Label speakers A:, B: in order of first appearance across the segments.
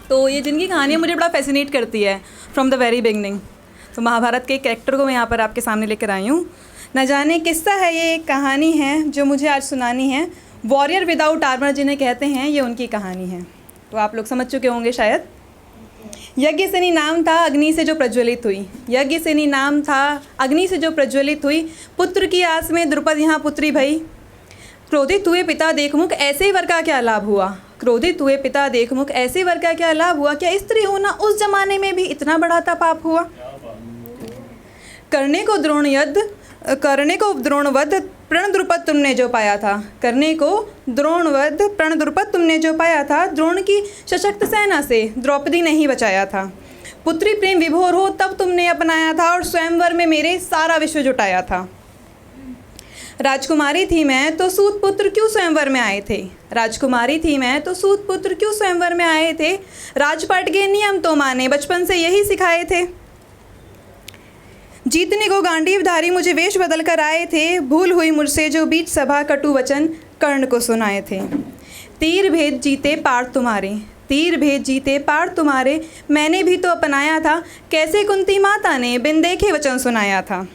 A: तो ये जिनकी कहानी मुझे बड़ा फैसिनेट करती है फ्रॉम द वेरी बिगनिंग। तो महाभारत के एक कैरेक्टर को मैं यहाँ पर आपके सामने लेकर आई हूँ। न जाने किस्सा है, ये एक कहानी है जो मुझे आज सुनानी है। वॉरियर विदाउट आर्मर जिन्हें कहते हैं, ये उनकी कहानी है। तो आप लोग समझ चुके होंगे शायद। यज्ञसेनी नाम था, अग्नि से जो प्रज्वलित हुई। यज्ञसेनी नाम था, अग्नि से जो प्रज्वलित हुई। पुत्र की आस में द्रुपद यहाँ पुत्री भई। क्रोधित हुए पिता देखमुख, ऐसे वर का क्या लाभ हुआ। क्रोधित हुए पिता देखमुख, ऐसे वर का क्या लाभ हुआ। क्या स्त्री होना उस जमाने में भी इतना बड़ा था पाप हुआ। करने को द्रोणवध प्रण द्रुपद तुमने जो पाया था। करने को द्रोणवध प्रण द्रुपद तुमने जो पाया था। द्रोण की सशक्त सेना से द्रौपदी ने ही बचाया था। पुत्री प्रेम विभोर हो तब तुमने अपनाया था, और स्वयंवर में मेरे सारा विश्व जुटाया था। राजकुमारी थी मैं तो सूत पुत्र क्यों स्वयंवर में आए थे। राजकुमारी थी मैं तो सूत पुत्र क्यों स्वयंवर में आए थे। राजपाट के नियम तो माने, बचपन से यही सिखाए थे। जीतने को गांडीवधारी मुझे वेश बदल कर आए थे। भूल हुई मुझसे जो बीच सभा कटु वचन कर्ण को सुनाए थे। तीर भेद जीते पार तुम्हारे, तीर भेद जीते पार तुम्हारे, मैंने भी तो अपनाया था। कैसे कुंती माता ने बिन देखे वचन सुनाया था।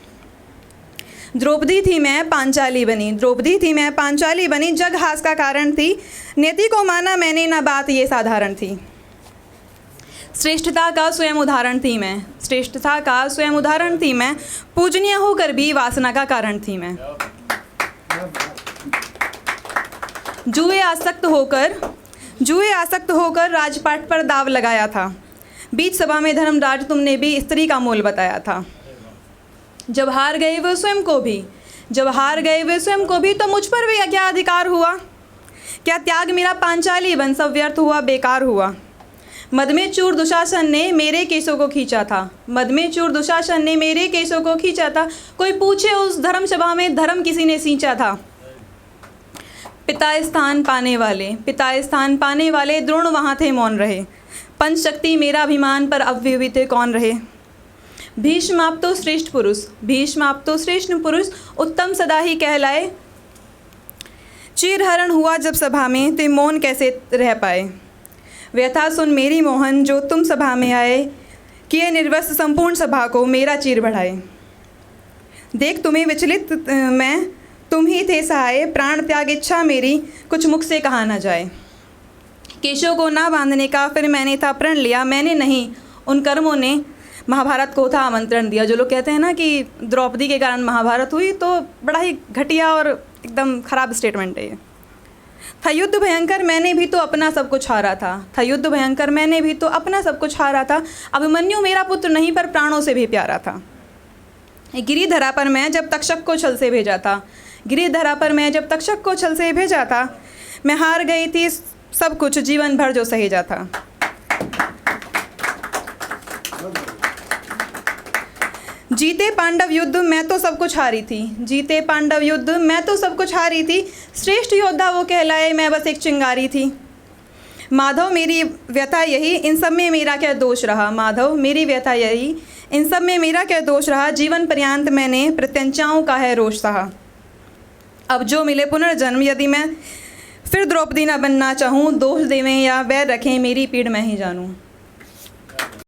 A: द्रौपदी थी मैं पांचाली बनी, द्रौपदी थी मैं पांचाली बनी। जग हास का कारण थी, नीति को माना मैंने, ना बात ये साधारण थी। श्रेष्ठता का स्वयं उदाहरण थी मैं, श्रेष्ठता का स्वयं उदाहरण थी मैं। पूजनीय होकर भी वासना का कारण थी मैं। जुए आसक्त होकर राजपाट पर दाव लगाया था। बीच सभा में धर्मराज तुमने भी स्त्री का मोल बताया था। जब हार गए वे स्वयं को भी, जब हार गए वे स्वयं को भी, तो मुझ पर भी क्या अधिकार हुआ। क्या त्याग मेरा पांचाली बन सब व्यर्थ हुआ, बेकार हुआ। मद में चूर दुशासन ने मेरे केसों को खींचा था। मद में चूर दुशासन ने मेरे केसों को खींचा था। कोई पूछे उस धर्म सभा में धर्म किसी ने सींचा था। पिता स्थान पाने वाले द्रोण वहाँ थे मौन रहे। पंचशक्ति मेरा अभिमान पर अव्यवहित कौन रहे। भीष्म आप तो श्रेष्ठ पुरुष, भीष्म आप तो श्रेष्ठ पुरुष, उत्तम सदा ही कहलाए। चीरहरण हुआ जब सभा में, ते मौन कैसे रह पाए। व्यथा सुन मेरी मोहन जो तुम सभा में आए, किए निर्वस्त्र संपूर्ण सभा को मेरा चीर बढ़ाए। देख तुम्हें विचलित मैं, तुम ही थे सहाय। प्राण त्याग इच्छा मेरी, कुछ मुख से कहा न जाए। केशों को ना बांधने का फिर मैंने था प्रण लिया। मैंने नहीं, उन कर्मों ने महाभारत को था आमंत्रण दिया। जो लोग कहते हैं ना कि द्रौपदी के कारण महाभारत हुई, तो बड़ा ही घटिया और एकदम खराब स्टेटमेंट है ये। था युद्ध भयंकर मैंने भी तो अपना सब कुछ हारा था। था युद्ध भयंकर मैंने भी तो अपना सब कुछ हारा था। अभिमन्यु मेरा पुत्र नहीं पर प्राणों से भी प्यारा था। गिरिधरा पर मैं जब तक्षक को छल से भेजा था। गिरिधरा पर मैं जब तक्षक को छल से भेजा था। मैं हार गई थी सब कुछ जीवन भर जो सहेजा था। जीते पांडव युद्ध मैं तो सब कुछ हारी थी। जीते पांडव युद्ध मैं तो सब कुछ हारी थी। श्रेष्ठ योद्धा वो कहलाए, मैं बस एक चिंगारी थी। माधव मेरी व्यथा यही, इन सब में मेरा क्या दोष रहा। माधव मेरी व्यथा यही, इन सब में मेरा क्या दोष रहा। जीवन पर्यंत मैंने प्रत्यंचाओं का है रोष सहा। अब जो मिले पुनर्जन्म, यदि मैं फिर द्रौपदी न बनना चाहूँ। दोष देवें या वैर रखें, मेरी पीड़ मैं ही जानूँ।